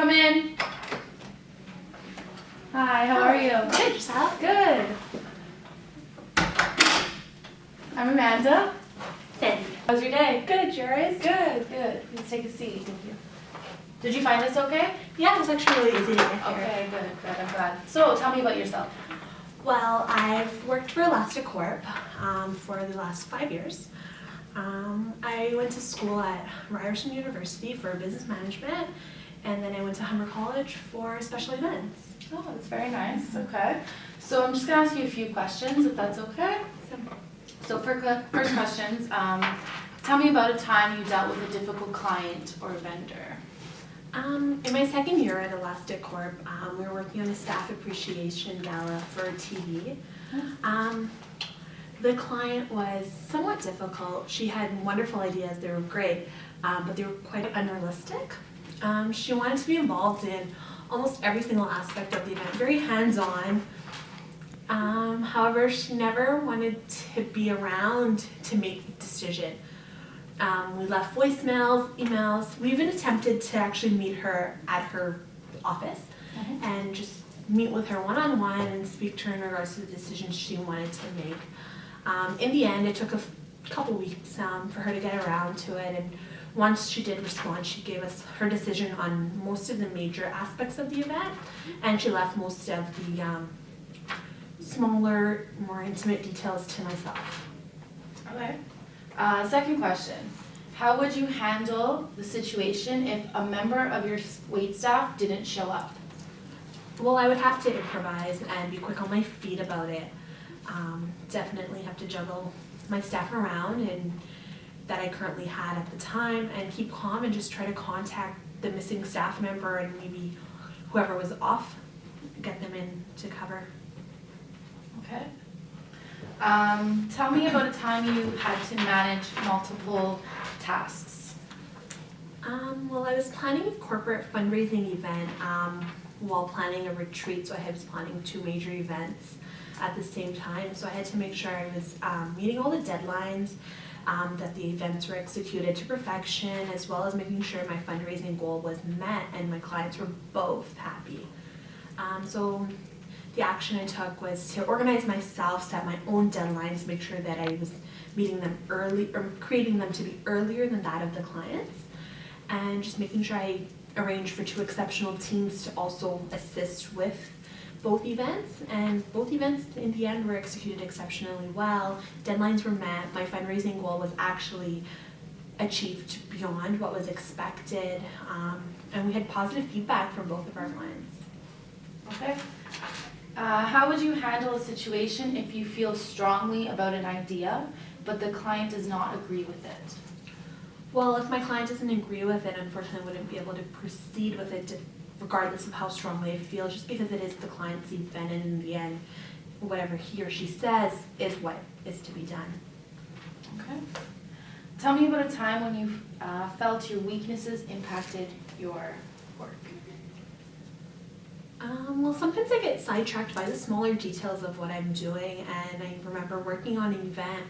come in. Hi, how are you? Good, yourself? Good. I'm Amanda. Sandy. How's your day? Good, yours? Good, good. Please take a seat. Thank you. Did you find this okay? Yeah, it was actually really easy to get here. Okay, good, I'm glad. So, tell me about yourself. Well, I've worked for ElastiCorp for the last 5 years. I went to school at Ryerson University for business management, and then I went to Humber College for special events. Oh, that's very nice. Okay. So, I'm just going to ask you a few questions, if that's okay. So, for first questions, tell me about a time you dealt with a difficult client or vendor. In my second year at ElastiCorp, we were working on a staff appreciation gala for TV. The client was somewhat difficult. She had wonderful ideas, they were great, but they were quite unrealistic. She wanted to be involved in almost every single aspect of the event, very hands-on. However, she never wanted to be around to make the decision. We left voicemails, emails. We even attempted to actually meet her at her office and just meet with her one-on-one and speak to her in regards to the decisions she wanted to make. In the end, it took a couple weeks for her to get around to it, and once she did respond, she gave us her decision on most of the major aspects of the event, and she left most of the smaller, more intimate details to myself. Okay. Second question. How would you handle the situation if a member of your wait staff didn't show up? Well, I would have to improvise and be quick on my feet about it. Definitely have to juggle my staff around and that I currently had at the time, and keep calm and just try to contact the missing staff member and maybe whoever was off, get them in to cover. Okay. Tell me about a time you had to manage multiple tasks. Well, I was planning a corporate fundraising event while planning a retreat, so I was planning 2 major events at the same time. So I had to make sure I was meeting all the deadlines, that the events were executed to perfection, as well as making sure my fundraising goal was met and my clients were both happy. So the action I took was to organize myself, set my own deadlines, make sure that I was meeting them early or creating them to be earlier than that of the clients, and just making sure I arranged for 2 exceptional teams to also assist with both events, and both events in the end were executed exceptionally well. Deadlines were met, my fundraising goal was actually achieved beyond what was expected, and we had positive feedback from both of our clients. Okay. How would you handle a situation if you feel strongly about an idea, but the client does not agree with it? Well, if my client doesn't agree with it, unfortunately I wouldn't be able to proceed with it regardless of how strongly I feel, just because it is the client's event, and in the end, whatever he or she says is what is to be done. Okay. Tell me about a time when you felt your weaknesses impacted your work. Well, sometimes I get sidetracked by the smaller details of what I'm doing, and I remember working on an event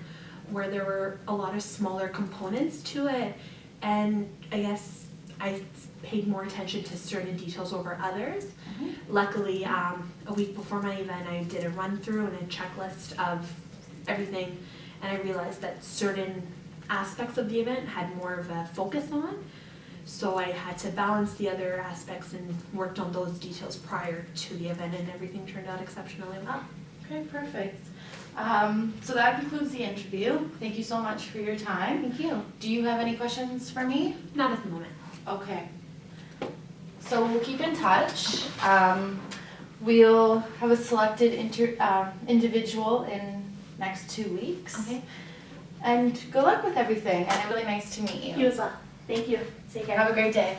where there were a lot of smaller components to it, and I guess I paid more attention to certain details over others. Luckily, a week before my event, I did a run-through and a checklist of everything, and I realized that certain aspects of the event had more of a focus on. So I had to balance the other aspects and worked on those details prior to the event, and everything turned out exceptionally well. Okay, perfect. So that concludes the interview. Thank you so much for your time. Thank you. Do you have any questions for me? Not at the moment. Okay. So we'll keep in touch. We'll have a selected individual in next 2 weeks. Okay. And good luck with everything, and really nice to meet you. You as well. Thank you. Take care. Have a great day.